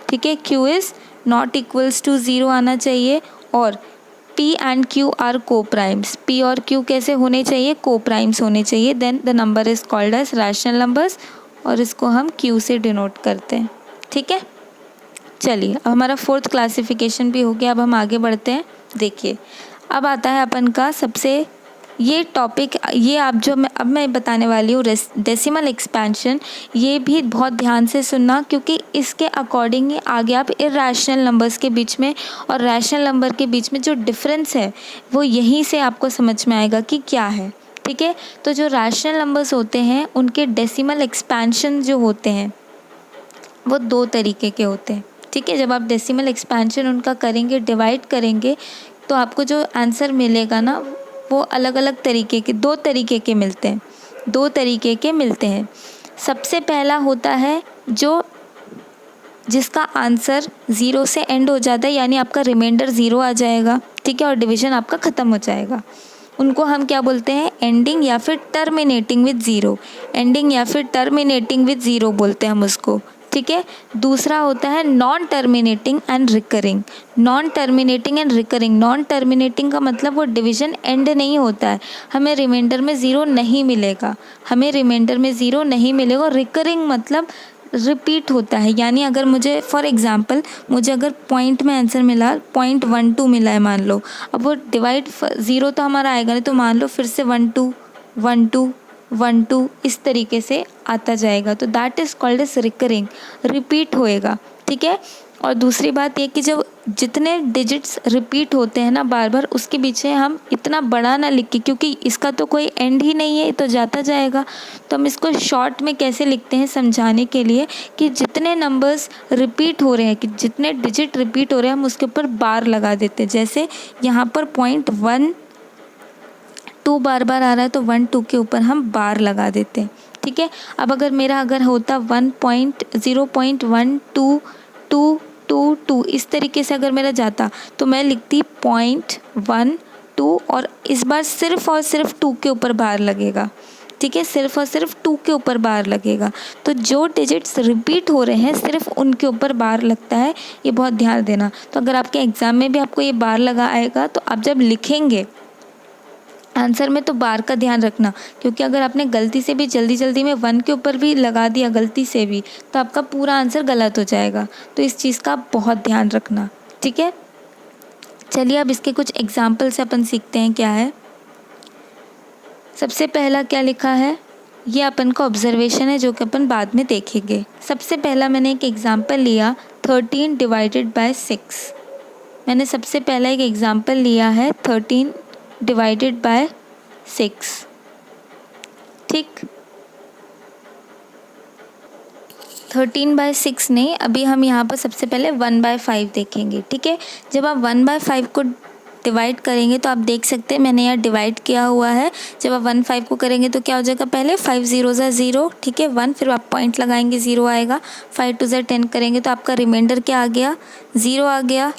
ठीक है, q is not equals to 0 आना चाहिए, और p and q are co-primes, p और q कैसे होने चाहिए, co-primes होने चाहिए, then the number is called as rational numbers, और इसको हम q से डिनोट करते हैं। ठीक है, चलिए अब हमारा 4th क्लासिफिकेशन भी हो गया। अब हम आगे बढ़ते हैं। देखिए, अब आता है अपन का सबसे ये टॉपिक, ये आप जो मैं बताने वाली हूँ डेसिमल एक्सपेंशन, ये भी बहुत ध्यान से सुनना, क्योंकि इसके अकॉर्डिंग ही आगे आप इर्रेशनल नंबर्स के बीच में और रैशनल नंबर के बीच में जो डिफरेंस है वो यहीं से आपको समझ में आएगा कि क्या है। ठीक है, तो जो रैशनल नंबर्स होते हैं उनके डेसिमल एक्सपेंशन जो होते हैं वो 2 तरीके के होते हैं। ठीक है, जब आप डेसिमल एक्सपेंशन उनका करेंगे, डिवाइड करेंगे, तो आपको जो आंसर मिलेगा ना वो अलग अलग तरीके के, 2 तरीके के मिलते हैं, 2 तरीके के मिलते हैं। सबसे पहला होता है जो जिसका आंसर 0 से एंड हो जाता है, यानी आपका रिमाइंडर 0 आ जाएगा। ठीक है, और डिवीज़न आपका ख़त्म हो जाएगा। उनको हम क्या बोलते हैं, एंडिंग या फिर टर्मिनेटिंग विद 0, एंडिंग या फिर टर्मिनेटिंग विद 0 बोलते हैं हम उसको। ठीक है, दूसरा होता है non terminating and recurring. Non terminating and recurring, non terminating का मतलब वो डिवीज़न एंड नहीं होता है, हमें रिमाइंडर में 0 नहीं मिलेगा, हमें रिमाइंडर में 0 नहीं मिलेगा। रिकरिंग मतलब रिपीट होता है, यानी अगर मुझे फॉर एग्जांपल मुझे अगर पॉइंट में आंसर मिला 0.12 मिला है मान लो, अब वो डिवाइड 0 तो हमारा आएगा नहीं, तो मान लो फिर से 1 2 1 2 1 2 इस तरीके से आता जाएगा, तो that is called as recurring, repeat होएगा। ठीक है, और दूसरी बात ये कि जब जितने डिजिट्स रिपीट होते हैं ना बार बार, उसके पीछे हम इतना बड़ा ना लिख के, क्योंकि इसका तो कोई एंड ही नहीं है, तो जाता जाएगा, तो हम इसको शॉर्ट में कैसे लिखते हैं समझाने के लिए कि जितने नंबर्स रिपीट हो रहे हैं, कि जितने डिजिट रिपीट हो रहे हैं, हम उसके ऊपर बार लगा देते हैं। जैसे यहाँ पर 0.12 बार बार आ रहा है, तो 1 2 के ऊपर हम बार लगा देते हैं। ठीक है, अब अगर होता 0.1222 इस तरीके से अगर मेरा जाता, तो मैं लिखती 0.12 और इस बार सिर्फ और सिर्फ 2 के ऊपर बार लगेगा। ठीक है, सिर्फ और सिर्फ 2 के ऊपर बार लगेगा। तो जो डिजिट्स रिपीट हो रहे हैं सिर्फ उनके ऊपर बार लगता है, ये बहुत ध्यान देना। तो अगर आपके एग्ज़ाम में भी आपको ये बार लगा आएगा, तो आप जब लिखेंगे आंसर में तो बार का ध्यान रखना, क्योंकि अगर आपने गलती से भी जल्दी में 1 के ऊपर भी लगा दिया गलती से भी, तो आपका पूरा आंसर गलत हो जाएगा। तो इस चीज़ का बहुत ध्यान रखना। ठीक है, चलिए अब इसके कुछ एग्जाम्पल से अपन सीखते हैं क्या है। सबसे पहला क्या लिखा है, ये अपन का ऑब्जर्वेशन है जो कि अपन बाद में देखेंगे। सबसे पहला मैंने एक एग्जाम्पल लिया 13 डिवाइडेड बाय 6। मैंने सबसे पहला एक एग्जाम्पल लिया है 13 डिवाइडेड बाय 6। ठीक, 13/6 नहीं, अभी हम यहाँ पर सबसे पहले 1/5 देखेंगे। ठीक है, जब आप 1/5 को डिवाइड करेंगे तो आप देख सकते हैं मैंने यहाँ डिवाइड किया हुआ है। जब आप 1/5 को करेंगे तो क्या हो जाएगा, पहले 5 0 0, ठीक है 1, फिर आप पॉइंट लगाएंगे 0 आएगा, 5 2 10 करेंगे तो आपका रिमाइंडर क्या आ गया, 0 आ गया।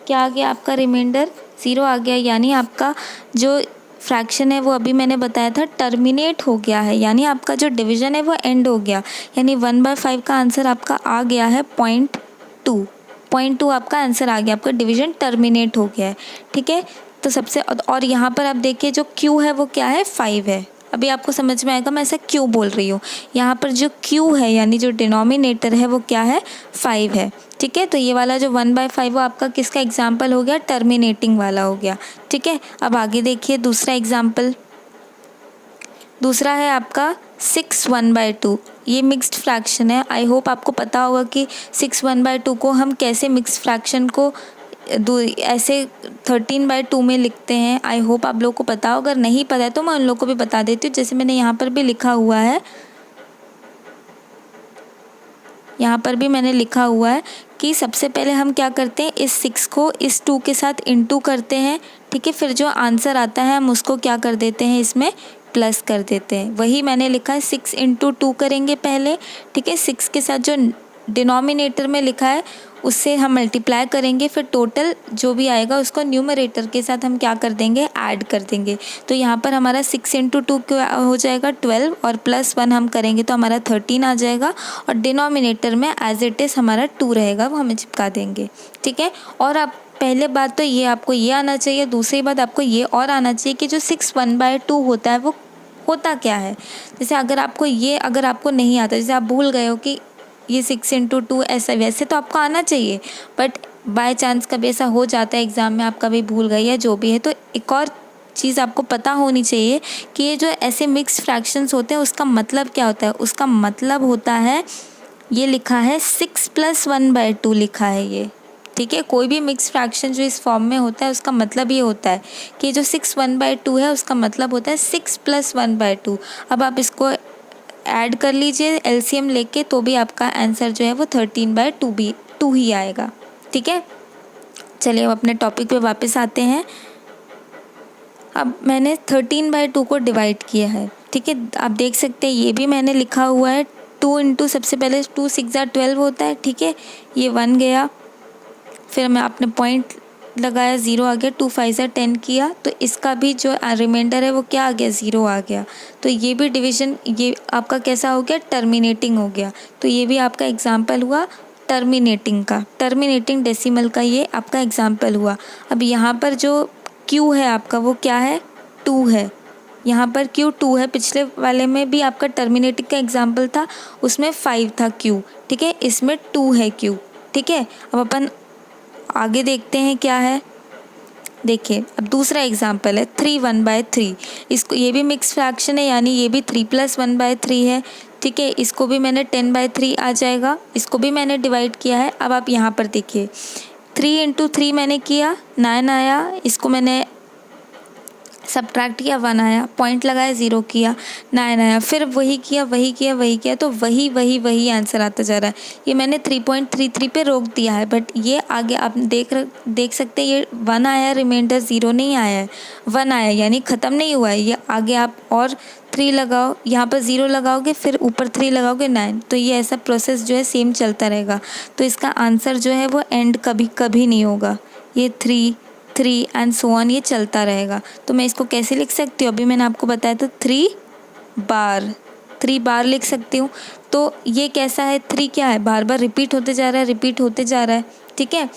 क्या आ गया, आपका रिमाइंडर 0 आ गया, यानी आपका जो फ्रैक्शन है वो अभी मैंने बताया था टर्मिनेट हो गया है, यानी आपका जो डिवीज़न है वो एंड हो गया, यानी 1/5 का आंसर आपका आ गया है 0.2 आपका आंसर आ गया, आपका डिवीज़न टर्मिनेट हो गया है। ठीक है, तो सबसे और यहाँ पर आप देखिए जो Q है वो क्या है 5 है। अभी आपको समझ में आएगा मैं ऐसा क्यों बोल रही हूँ। यहाँ पर जो Q है यानी जो डिनोमिनेटर है वो क्या है 5 है। ठीक है, तो ये वाला जो 1/5 वो आपका किसका एग्जाम्पल हो गया, टर्मिनेटिंग वाला हो गया। ठीक है, अब आगे देखिए दूसरा एग्जाम्पल, दूसरा है आपका 6 1/2। ये मिक्स्ड फ्रैक्शन है। आई होप आपको पता होगा कि 6 1/2 को हम कैसे मिक्स्ड फ्रैक्शन को ऐसे 13/2 में लिखते हैं। आई होप आप लोगों को पता हो, अगर नहीं पता है तो मैं उन लोगों को भी बता देती हूँ। जैसे मैंने यहाँ पर भी लिखा हुआ है, यहाँ पर भी मैंने लिखा हुआ है कि सबसे पहले हम क्या करते हैं, इस 6 को इस 2 के साथ इनटू करते हैं। ठीक है, फिर जो आंसर आता है हम उसको क्या कर देते हैं, इसमें प्लस कर देते हैं। वही मैंने लिखा है 6 × 2 करेंगे पहले। ठीक है, 6 के साथ जो डिनोमिनेटर में लिखा है उससे हम मल्टीप्लाई करेंगे, फिर टोटल जो भी आएगा उसको न्यूमरेटर के साथ हम क्या कर देंगे, ऐड कर देंगे। तो यहाँ पर हमारा 6 × 2 हो जाएगा 12 और +1 हम करेंगे तो हमारा 13 आ जाएगा, और डिनोमिनेटर में एज इट इज़ हमारा 2 रहेगा, वो हमें चिपका देंगे। ठीक है, और आप पहले बात तो ये आपको ये आना चाहिए, दूसरी बात आपको ये और आना चाहिए कि जो 6 1/2 होता है वो होता क्या है। जैसे अगर आपको नहीं आता, जैसे आप भूल गए हो कि ये 6 × 2 ऐसा, वैसे तो आपको आना चाहिए, बट बाय चांस कभी ऐसा हो जाता है एग्ज़ाम में आप कभी भूल गए या जो भी है, तो एक और चीज़ आपको पता होनी चाहिए कि ये जो ऐसे मिक्स फ्रैक्शंस होते हैं उसका मतलब क्या होता है। उसका मतलब होता है, ये लिखा है 6 + 1/2 लिखा है ये। ठीक है, कोई भी मिक्स फ्रैक्शन जो इस फॉर्म में होता है उसका मतलब ये होता है कि जो 6 1/2 है उसका मतलब होता है 6 + 1/2। अब आप इसको ऐड कर लीजिए एलसीएम लेके, तो भी आपका आंसर जो है वो 13/2 ही आएगा। ठीक है, चलिए अब अपने टॉपिक पे वापस आते हैं। अब मैंने 13/2 को डिवाइड किया है। ठीक है, आप देख सकते हैं ये भी मैंने लिखा हुआ है 2 × सबसे पहले 2 6 12 होता है। ठीक है, ये 1 गया, फिर मैं आपने पॉइंट लगाया 0 आ गया, 2 5 10 किया, तो इसका भी जो रिमाइंडर है वो क्या आ गया, 0 आ गया। तो ये भी डिवीज़न ये आपका कैसा हो गया, टर्मिनेटिंग हो गया। तो ये भी आपका एग्जाम्पल हुआ टर्मिनेटिंग का, टर्मिनेटिंग डेसिमल का ये आपका एग्जाम्पल हुआ। अब यहाँ पर जो Q है आपका वो क्या है, 2 है। यहाँ पर Q 2 है, पिछले वाले में भी आपका टर्मिनेटिंग का एग्जाम्पल था, उसमें 5 था Q। ठीक है, इसमें 2 है Q। ठीक है, अब अपन आगे देखते हैं क्या है। देखिए अब दूसरा एग्जाम्पल है 3 1/3। इसको ये भी मिक्स फ्रैक्शन है, यानी ये भी 3 + 1/3 है। ठीक है, इसको भी मैंने 10/3 आ जाएगा, इसको भी मैंने डिवाइड किया है। अब आप यहाँ पर देखिए 3 × 3 मैंने किया 9 आया, इसको मैंने सब्ट्रैक्ट किया 1 आया, पॉइंट लगाया 0 किया 9 आया, फिर वही किया तो वही आंसर आता जा रहा है। ये मैंने 3.33 पे रोक दिया है, बट ये आगे आप देख सकते हैं ये 1 आया, रिमाइंडर 0 नहीं आया है, 1 आया, यानी ख़त्म नहीं हुआ है। ये आगे आप और 3 लगाओ, यहाँ पर 0 लगाओगे, फिर ऊपर 3 लगाओगे 9, तो ये ऐसा प्रोसेस जो है सेम चलता रहेगा। तो इसका आंसर जो है वो एंड कभी नहीं होगा। ये 3 एंड सो ऑन ये चलता रहेगा। तो मैं इसको कैसे लिख सकती हूँ, अभी मैंने आपको बताया था 3 बार लिख सकती हूँ। तो ये कैसा है, 3 क्या है, बार बार रिपीट होते जा रहा है। ठीक है,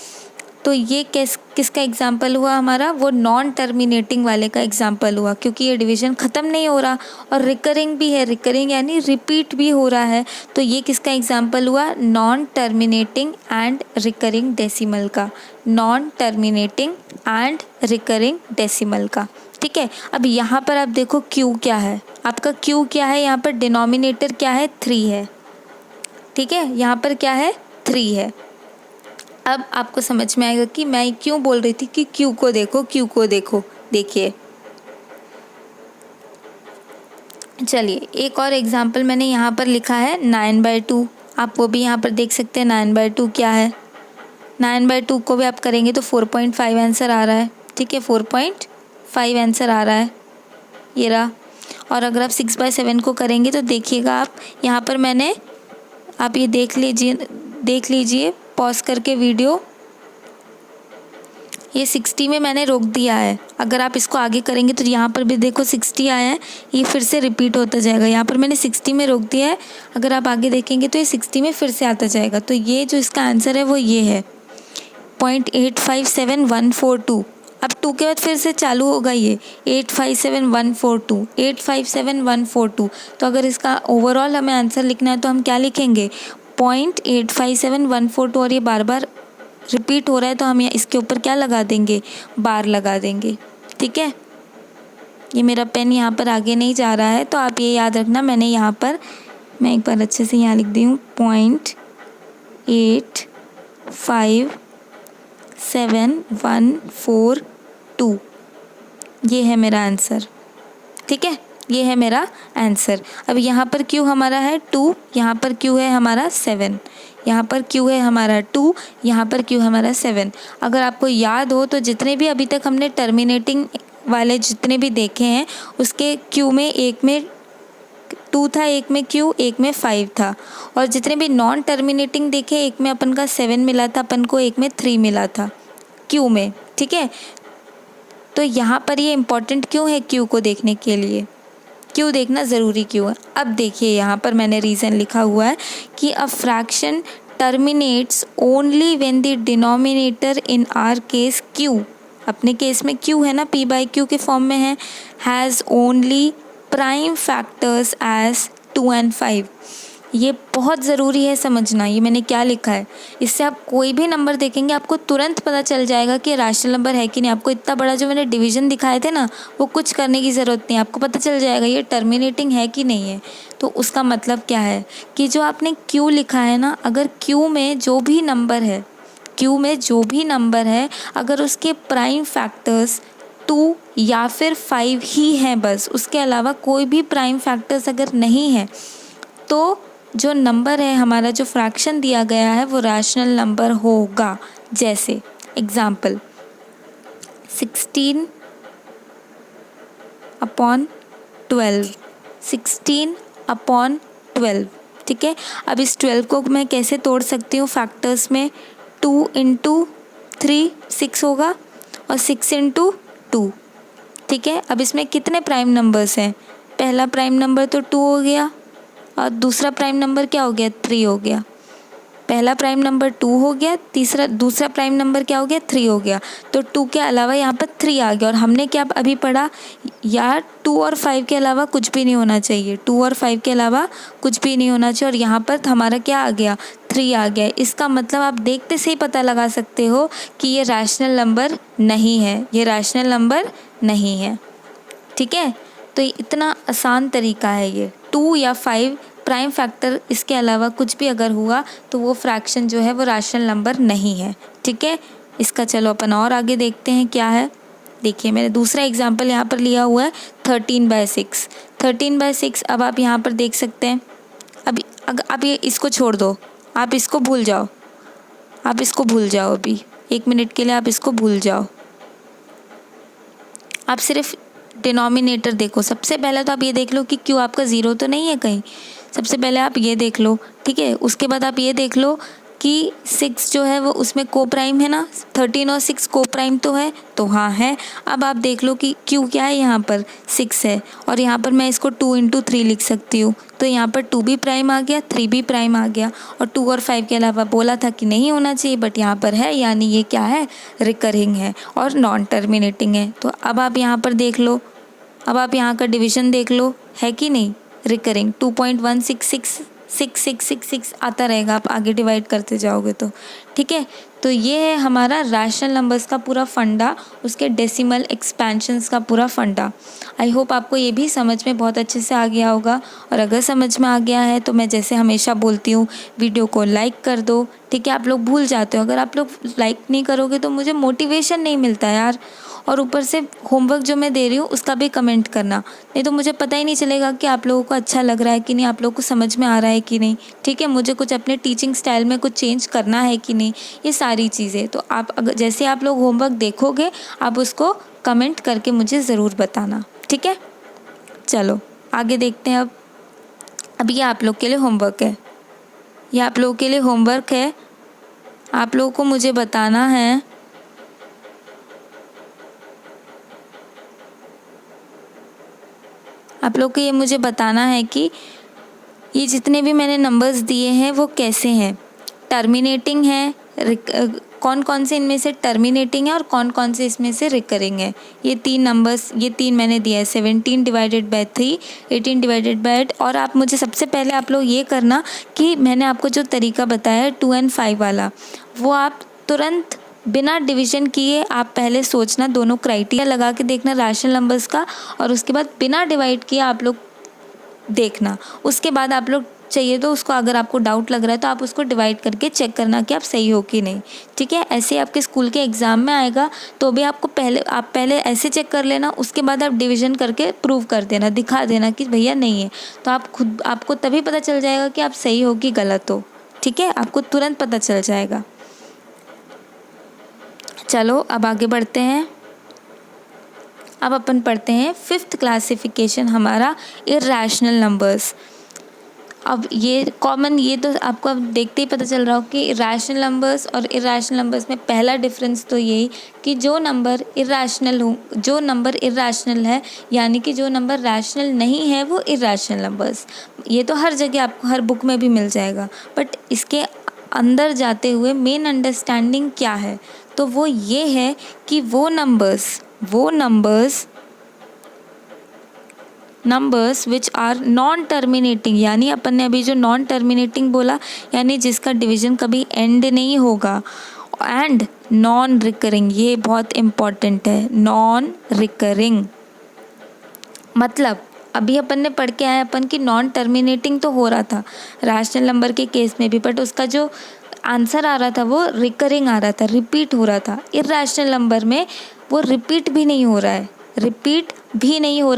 तो ये किसका एग्जाम्पल हुआ हमारा, वो नॉन टर्मिनेटिंग वाले का एग्जाम्पल हुआ, क्योंकि ये डिवीज़न ख़त्म नहीं हो रहा और रिकरिंग भी है, रिकरिंग यानी रिपीट भी हो रहा है। तो ये किसका एग्जाम्पल हुआ, non terminating and recurring decimal का, non terminating and recurring decimal का। ठीक है, अब यहाँ पर आप देखो Q क्या है, आपका Q क्या है, यहाँ पर डिनोमिनेटर क्या है, 3 है। ठीक है, यहाँ पर क्या है, 3 है। अब आपको समझ में आएगा कि मैं क्यों बोल रही थी कि Q को देखो। देखिए चलिए एक और एग्जाम्पल मैंने यहाँ पर लिखा है 9/2। आप वो भी यहाँ पर देख सकते हैं 9/2 क्या है। 9/2 को भी आप करेंगे तो 4.5 आंसर आ रहा है। ठीक है, 4.5 आंसर आ रहा है, ये रहा। और अगर आप 6/7 को करेंगे तो देखिएगा आप यहाँ पर मैंने, आप ये देख लीजिए पॉज करके वीडियो। ये 60 में मैंने रोक दिया है। अगर आप इसको आगे करेंगे तो यहाँ पर भी देखो 60 आया है, ये फिर से रिपीट होता जाएगा। यहाँ पर मैंने 60 में रोक दिया है, अगर आप आगे देखेंगे तो ये 60 में फिर से आता जाएगा। तो ये जो इसका आंसर है वो ये है 0.857142। अब 2 के बाद फिर से चालू होगा ये 857142, 857142। तो अगर इसका ओवरऑल हमें आंसर लिखना है तो हम क्या लिखेंगे 0.857142, और ये बार बार रिपीट हो रहा है तो हम इसके ऊपर क्या लगा देंगे, बार लगा देंगे। ठीक है, ये मेरा पेन यहाँ पर आगे नहीं जा रहा है, तो आप ये याद रखना। मैंने यहाँ पर मैं एक बार अच्छे से यहाँ लिख दी हूँ 0.857142, ये है मेरा आंसर। ठीक है, ये है मेरा आंसर। अब यहाँ पर क्यू हमारा है 2, यहाँ पर क्यू है हमारा 7, यहाँ पर क्यू है हमारा 2, यहाँ पर क्यू हमारा 7। अगर आपको याद हो तो जितने भी अभी तक हमने टर्मिनेटिंग वाले जितने भी देखे हैं उसके क्यू में एक में 2 था, एक में क्यू, एक में 5 था, और जितने भी नॉन टर्मिनेटिंग देखे एक में अपन का 7 मिला था अपन को, एक में 3 मिला था क्यू में। ठीक है, तो यहाँ पर ये इम्पॉर्टेंट क्यों है क्यू को देखने के लिए, क्यू देखना ज़रूरी क्यों है। अब देखिए यहाँ पर मैंने रीज़न लिखा हुआ है कि a fraction terminates only when the denominator in our case Q, अपने केस में क्यू है ना, p बाई क्यू के फॉर्म में है, has only prime factors as 2 and 5। ये बहुत ज़रूरी है समझना, ये मैंने क्या लिखा है। इससे आप कोई भी नंबर देखेंगे आपको तुरंत पता चल जाएगा कि रैशनल नंबर है कि नहीं। आपको इतना बड़ा जो मैंने डिवीज़न दिखाए थे ना, वो कुछ करने की ज़रूरत नहीं, आपको पता चल जाएगा ये टर्मिनेटिंग है कि नहीं है। तो उसका मतलब क्या है कि जो आपने क्यू लिखा है ना, अगर क्यू में जो भी नंबर है, क्यू में जो भी नंबर है अगर उसके प्राइम फैक्टर्स 2 या फिर 5 ही हैं, बस उसके अलावा कोई भी प्राइम फैक्टर्स अगर नहीं है, तो जो नंबर है हमारा, जो फ्रैक्शन दिया गया है वो रैशनल नंबर होगा। जैसे एग्जाम्पल 16/12, 16/12। ठीक है, अब इस 12 को मैं कैसे तोड़ सकती हूँ फैक्टर्स में, 2 × 3 6 होगा, और 6 × 2। ठीक है, अब इसमें कितने प्राइम नंबर्स हैं, पहला प्राइम नंबर तो 2 हो गया, और दूसरा प्राइम नंबर क्या हो गया, 3 हो गया। पहला प्राइम नंबर 2 हो गया, दूसरा प्राइम नंबर क्या हो गया, 3 हो गया। तो 2 के अलावा यहाँ पर 3 आ गया, और हमने क्या अभी पढ़ा यार, 2 और 5 के अलावा कुछ भी नहीं होना चाहिए, 2 और 5 के अलावा कुछ भी नहीं होना चाहिए, और यहाँ पर हमारा क्या आ गया, 3 आ गया। इसका मतलब आप देखते से ही पता लगा सकते हो कि ये रैशनल नंबर नहीं है, ये रैशनल नंबर नहीं है। ठीक है, तो इतना आसान तरीका है ये। 2 या 5 प्राइम फैक्टर इसके अलावा कुछ भी अगर हुआ तो वो फ्रैक्शन जो है वो रैशनल नंबर नहीं है। ठीक है, इसका चलो अपन और आगे देखते हैं क्या है। देखिए मैंने दूसरा एग्जांपल यहाँ पर लिया हुआ है 13/6। 13/6 अब आप यहाँ पर देख सकते हैं। अब ये इसको छोड़ दो, आप इसको भूल जाओ, आप इसको भूल जाओ, अभी 1 मिनट के लिए आप इसको भूल जाओ। आप सिर्फ डिनोमिनेटर देखो। सबसे पहले तो आप ये देख लो कि क्यों आपका 0 तो नहीं है कहीं, सबसे पहले आप ये देख लो। ठीक है, उसके बाद आप ये देख लो कि 6 जो है वो उसमें को प्राइम है ना, 13 और 6 को प्राइम तो है, तो हाँ है। अब आप देख लो कि क्यू क्या है, यहाँ पर 6 है, और यहाँ पर मैं इसको 2 × 3 लिख सकती हूँ, तो यहाँ पर 2 भी प्राइम आ गया, 3 भी प्राइम आ गया, और 2 और 5 के अलावा बोला था कि नहीं होना चाहिए, बट यहाँ पर है, यानी ये क्या है, रिकरिंग है और नॉन टर्मिनेटिंग है। तो अब आप यहाँ पर देख लो, अब आप यहाँ का डिवीज़न देख लो, है कि नहीं, रिकरिंग 2.1666666 आता रहेगा, आप आगे डिवाइड करते जाओगे तो। ठीक है, तो ये है हमारा रैशनल नंबर्स का पूरा फंडा, उसके डेसिमल एक्सपेंशंस का पूरा फंडा। आई होप आपको ये भी समझ में बहुत अच्छे से आ गया होगा, और अगर समझ में आ गया है तो मैं जैसे हमेशा बोलती हूँ, वीडियो को लाइक कर दो। ठीक है, आप लोग भूल जाते हो, अगर आप लोग लाइक नहीं करोगे तो मुझे मोटिवेशन नहीं मिलता यार, और ऊपर से होमवर्क जो मैं दे रही हूँ उसका भी कमेंट करना, नहीं तो मुझे पता ही नहीं चलेगा कि आप लोगों को अच्छा लग रहा है कि नहीं, आप लोगों को समझ में आ रहा है कि नहीं। ठीक है, मुझे कुछ अपने टीचिंग स्टाइल में कुछ चेंज करना है कि नहीं, ये सारी चीज़ें। तो आप अगर जैसे आप लोग होमवर्क देखोगे आप उसको कमेंट करके मुझे ज़रूर बताना। ठीक है, चलो आगे देखते हैं। अब ये आप लोग के लिए होमवर्क है, ये आप लोगों के लिए होमवर्क है। आप लोगों को मुझे बताना है आप लोग को ये मुझे बताना है कि ये जितने भी मैंने नंबर्स दिए हैं वो कैसे हैं, टर्मिनेटिंग है, कौन कौन से इनमें से टर्मिनेटिंग है और कौन कौन से इसमें से रिकरिंग है। ये 3 नंबर्स, ये 3 मैंने दिया है, 17 डिवाइडेड बाय 3, 18 डिवाइडेड बाय 8। और आप मुझे सबसे पहले आप लोग ये करना कि मैंने आपको जो तरीका बताया है 2 and 5 वाला, वो आप तुरंत बिना डिवीजन किए आप पहले सोचना, दोनों क्राइटेरिया लगा के देखना रैशनल नंबर्स का, और उसके बाद बिना डिवाइड किए आप लोग देखना। उसके बाद आप लोग चाहिए तो उसको, अगर आपको डाउट लग रहा है तो आप उसको डिवाइड करके चेक करना कि आप सही हो कि नहीं, ठीक है। ऐसे आपके स्कूल के एग्ज़ाम में आएगा तो भी आपको पहले ऐसे चेक कर लेना, उसके बाद आप डिवीजन करके प्रूव कर देना, दिखा देना कि भैया नहीं है, तो आपको तभी पता चल जाएगा कि आप सही हो कि गलत हो, ठीक है। आपको तुरंत पता चल जाएगा। चलो अब आगे बढ़ते हैं। अब अपन पढ़ते हैं 5th क्लासिफिकेशन हमारा इर्रेशनल नंबर्स। अब ये कॉमन, ये तो आपको अब देखते ही पता चल रहा हो कि इर्रेशनल नंबर्स और इर्रेशनल नंबर्स में पहला डिफरेंस तो यही कि जो नंबर इर्रेशनल है, यानी कि जो नंबर रैशनल नहीं है वो इर्रेशनल नंबर्स। ये तो हर जगह आपको हर बुक में भी मिल जाएगा, बट इसके अंदर जाते हुए मेन अंडरस्टैंडिंग क्या है, तो वो ये है कि वो numbers which are non terminating, यानी अपन ने अभी जो नॉन टर्मिनेटिंग बोला, यानी जिसका डिवीजन कभी एंड नहीं होगा, एंड नॉन रिकरिंग, ये बहुत इम्पॉर्टेंट है, नॉन रिकरिंग। मतलब अभी अपन ने पढ़ के आए अपन की नॉन टर्मिनेटिंग तो हो रहा था रैशनल नंबर के केस में भी, बट उसका जो आंसर आ रहा था वो रिकरिंग आ रहा था, रिपीट हो रहा था। इर्रेशनल नंबर में वो रिपीट भी नहीं हो रहा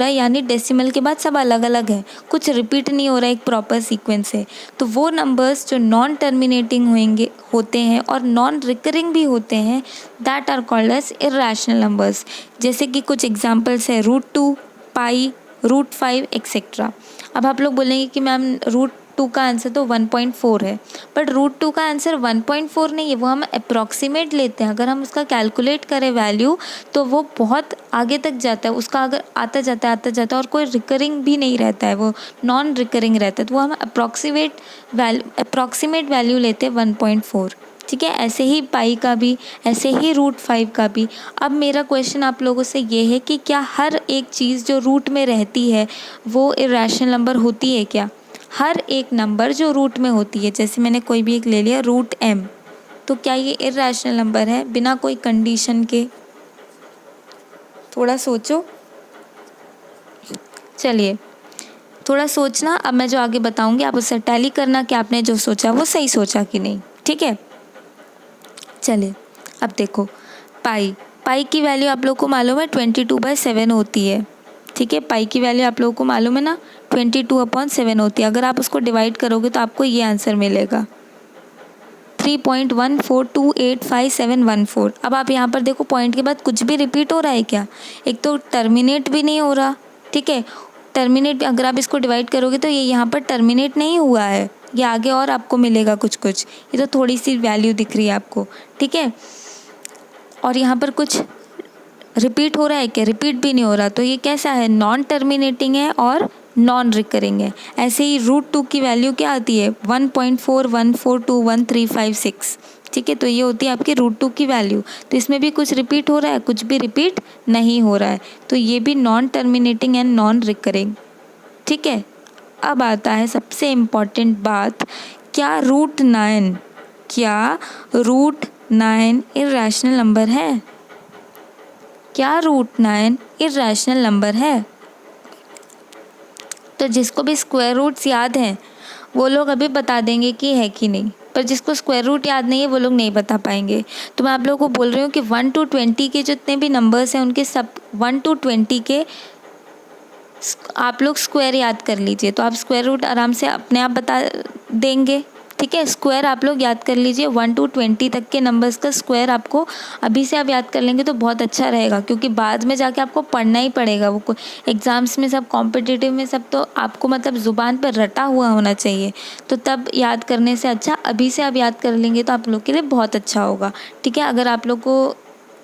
है, यानी डेसिमल के बाद सब अलग अलग है, कुछ रिपीट नहीं हो रहा है, एक प्रॉपर सीक्वेंस है। तो वो नंबर्स जो नॉन टर्मिनेटिंग होते हैं और नॉन रिकरिंग भी होते हैं, that are called as irrational numbers. जैसे कि कुछ एग्जांपल्स है √2, पाई, √5 एक्सेट्रा। अब आप लोग बोलेंगे कि मैम √2 का आंसर तो 1.4 है, बट √2 का आंसर 1.4 नहीं है, वो हम अप्रॉक्सीमेट लेते हैं। अगर हम उसका कैलकुलेट करें वैल्यू तो वो बहुत आगे तक जाता है, उसका अगर आता जाता है और कोई रिकरिंग भी नहीं रहता है, वो नॉन रिकरिंग रहता है, तो वो हम अप्रॉक्सीमेट वैल्यू लेते हैं 1.4, ठीक है। ऐसे ही पाई का भी, ऐसे ही √5 का भी। अब मेरा क्वेश्चन आप लोगों से ये है कि क्या हर एक चीज़ जो रूट में रहती है वो इर्रेशनल नंबर होती है क्या? हर एक नंबर जो रूट में होती है, जैसे मैंने कोई भी एक ले लिया √m, तो क्या ये इर्रेशनल नंबर है बिना कोई कंडीशन के? थोड़ा सोचो, चलिए थोड़ा सोचना। अब मैं जो आगे बताऊंगी आप उससे टैली करना कि आपने जो सोचा वो सही सोचा कि नहीं, ठीक है। चलिए अब देखो, पाई की वैल्यू आप लोग को मालूम है 22/7 होती है, ठीक है। पाई की वैल्यू आप लोगों को मालूम है ना, 22/7 होती है। अगर आप उसको डिवाइड करोगे तो आपको ये आंसर मिलेगा 3.14285714। अब आप यहाँ पर देखो पॉइंट के बाद कुछ भी रिपीट हो रहा है क्या? एक तो टर्मिनेट भी नहीं हो रहा, ठीक है। टर्मिनेट, अगर आप इसको डिवाइड करोगे तो ये यहाँ पर टर्मिनेट नहीं हुआ है, ये आगे और आपको मिलेगा कुछ, ये तो थोड़ी सी वैल्यू दिख रही है आपको, ठीक है। और यहाँ पर कुछ रिपीट हो रहा है क्या? रिपीट भी नहीं हो रहा, तो ये कैसा है? नॉन टर्मिनेटिंग है और नॉन रिकरिंग है। ऐसे ही √2 की वैल्यू क्या आती है? 1.41421356, ठीक है। तो ये होती है आपकी √2 की वैल्यू। तो इसमें भी कुछ रिपीट हो रहा है, कुछ भी रिपीट नहीं हो रहा है, तो ये भी non terminating and non recurring, ठीक है। अब आता है सबसे इम्पॉर्टेंट बात, क्या √9 इर्रेशनल नंबर है? क्या √9 इर्रेशनल नंबर है? तो जिसको भी स्क्वायर रूट्स याद हैं वो लोग अभी बता देंगे कि है कि नहीं, पर जिसको स्क्वायर रूट याद नहीं है वो लोग नहीं बता पाएंगे। तो मैं आप लोगों को बोल रही हूँ कि 1 to 20 के जितने भी नंबर्स हैं उनके सब 1 to 20 के आप लोग स्क्वायर याद कर लीजिए, तो आप स्क्वायर रूट आराम से अपने आप बता देंगे, ठीक है। स्क्वायर आप लोग याद कर लीजिए, 1 to 20 तक के नंबर्स का स्क्वायर आपको अभी से आप याद कर लेंगे तो बहुत अच्छा रहेगा, क्योंकि बाद में जाके आपको पढ़ना ही पड़ेगा। वो एग्ज़ाम्स में सब, कॉम्पिटिटिव में सब, तो आपको मतलब ज़ुबान पर रटा हुआ होना चाहिए, तो तब याद करने से अच्छा अभी से आप याद कर लेंगे तो आप लोग के लिए बहुत अच्छा होगा, ठीक है। अगर आप लोग को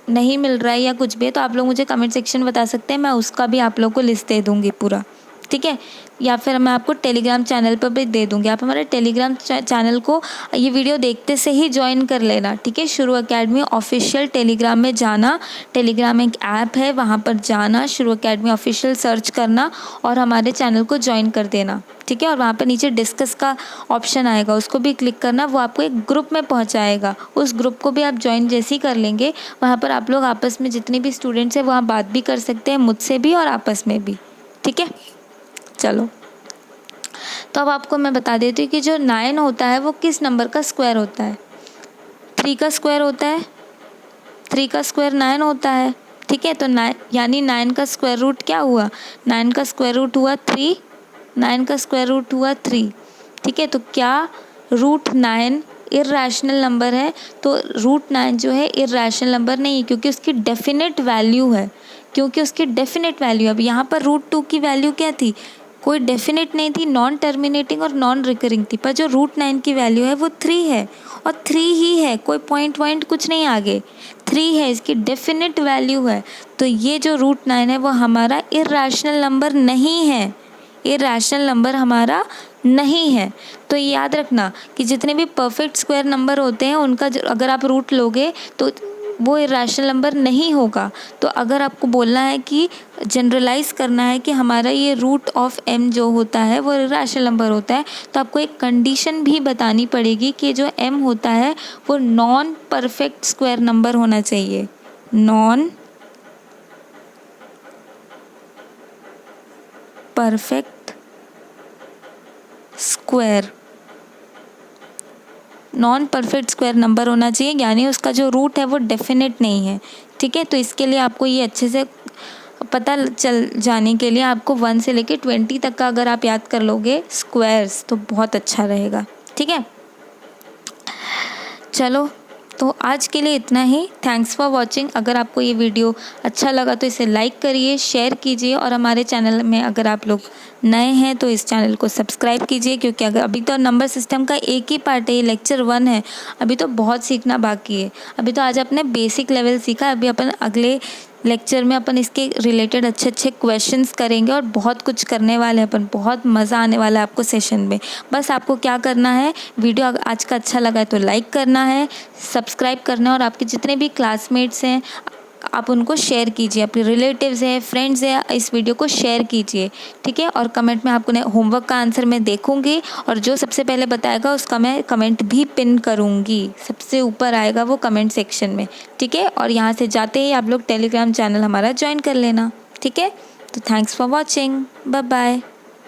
नहीं मिल रहा है या कुछ भी है तो आप लोग मुझे कमेंट सेक्शन बता सकते हैं, मैं उसका भी आप लोग को लिस्ट दे दूँगी पूरा, ठीक है, या फिर मैं आपको टेलीग्राम चैनल पर भी दे दूँगी। आप हमारे टेलीग्राम चैनल को ये वीडियो देखते से ही ज्वाइन कर लेना, ठीक है। शुरू एकेडमी ऑफिशियल टेलीग्राम में जाना, टेलीग्राम एक ऐप है, वहाँ पर जाना, शुरू एकेडमी ऑफिशियल सर्च करना और हमारे चैनल को ज्वाइन कर देना, ठीक है। और वहाँ पर नीचे डिस्कस का ऑप्शन आएगा, उसको भी क्लिक करना, वो आपको एक ग्रुप में पहुँचाएगा। उस ग्रुप को भी आप ज्वाइन जैसे ही कर लेंगे, वहाँ पर आप लोग आपस में जितने भी स्टूडेंट्स हैं वहाँ बात भी कर सकते हैं, मुझसे भी और आपस में भी, ठीक है। चलो, तो अब आपको मैं बता देती हूँ कि जो 9 होता है वो किस नंबर का स्क्वायर होता है। 3 का स्क्वायर होता है, 3 का स्क्वायर 9 होता है, ठीक है। तो 9 यानी 9 का स्क्वायर रूट क्या हुआ, 9 का स्क्वायर रूट हुआ 3, 9 का स्क्वायर रूट हुआ 3, ठीक है। तो क्या रूट 9 इर्रेशनल नंबर है? तो रूट 9 जो है इर्रेशनल नंबर नहीं है, क्योंकि उसकी डेफिनेट वैल्यू है, क्योंकि उसकी डेफिनेट वैल्यू। अब यहाँ पर रूट 2 की वैल्यू क्या थी, कोई डेफिनेट नहीं थी, नॉन टर्मिनेटिंग और नॉन रिकरिंग थी, पर जो रूट 9 की वैल्यू है वो 3 है, और 3 ही है, कोई पॉइंट कुछ नहीं आगे, 3 है, इसकी डेफिनेट वैल्यू है। तो ये जो रूट 9 है वो हमारा इर्रेशनल नंबर नहीं है, इर्रेशनल नंबर हमारा नहीं है। तो याद रखना कि जितने भी परफेक्ट स्क्वायर नंबर होते हैं उनका अगर आप रूट लोगे तो वो इर्रेशनल नंबर नहीं होगा। तो अगर आपको बोलना है कि जनरलाइज करना है कि हमारा ये रूट ऑफ m जो होता है वो इर्रेशनल नंबर होता है, तो आपको एक कंडीशन भी बतानी पड़ेगी कि जो m होता है वो नॉन परफेक्ट स्क्वायर नंबर होना चाहिए, non perfect square, non perfect square number होना चाहिए, यानी उसका जो रूट है वो डेफिनेट नहीं है, ठीक है। तो इसके लिए आपको ये अच्छे से पता चल जाने के लिए आपको 1 से लेकर 20 तक का अगर आप याद कर लोगे स्क्वायर्स तो बहुत अच्छा रहेगा, ठीक है। चलो, तो आज के लिए इतना ही। Thanks for watching. अगर आपको ये वीडियो अच्छा लगा तो इसे लाइक करिए, शेयर कीजिए, और हमारे चैनल में अगर आप लोग नए हैं तो इस चैनल को सब्सक्राइब कीजिए, क्योंकि अगर अभी तो नंबर सिस्टम का एक ही पार्ट है, ये लेक्चर 1 है, अभी तो बहुत सीखना बाकी है। अभी तो आज अपने बेसिक लेवल सीखा, अभी अपन अगले लेक्चर में अपन इसके रिलेटेड अच्छे क्वेश्चंस करेंगे और बहुत कुछ करने वाले हैं अपन, बहुत मज़ा आने वाला है आपको सेशन में। बस आपको क्या करना है, वीडियो आज का अच्छा लगा है तो लाइक करना है, सब्सक्राइब करना है, और आपके जितने भी क्लासमेट्स हैं आप उनको शेयर कीजिए, अपने रिलेटिव्स हैं, फ्रेंड्स हैं, इस वीडियो को शेयर कीजिए, ठीक है। और कमेंट में आपको होमवर्क का आंसर मैं देखूंगी, और जो सबसे पहले बताएगा उसका मैं कमेंट भी पिन करूंगी, सबसे ऊपर आएगा वो कमेंट सेक्शन में, ठीक है। और यहाँ से जाते ही आप लोग टेलीग्राम चैनल हमारा ज्वाइन कर लेना, ठीक है। तो thanks for watching, bye bye.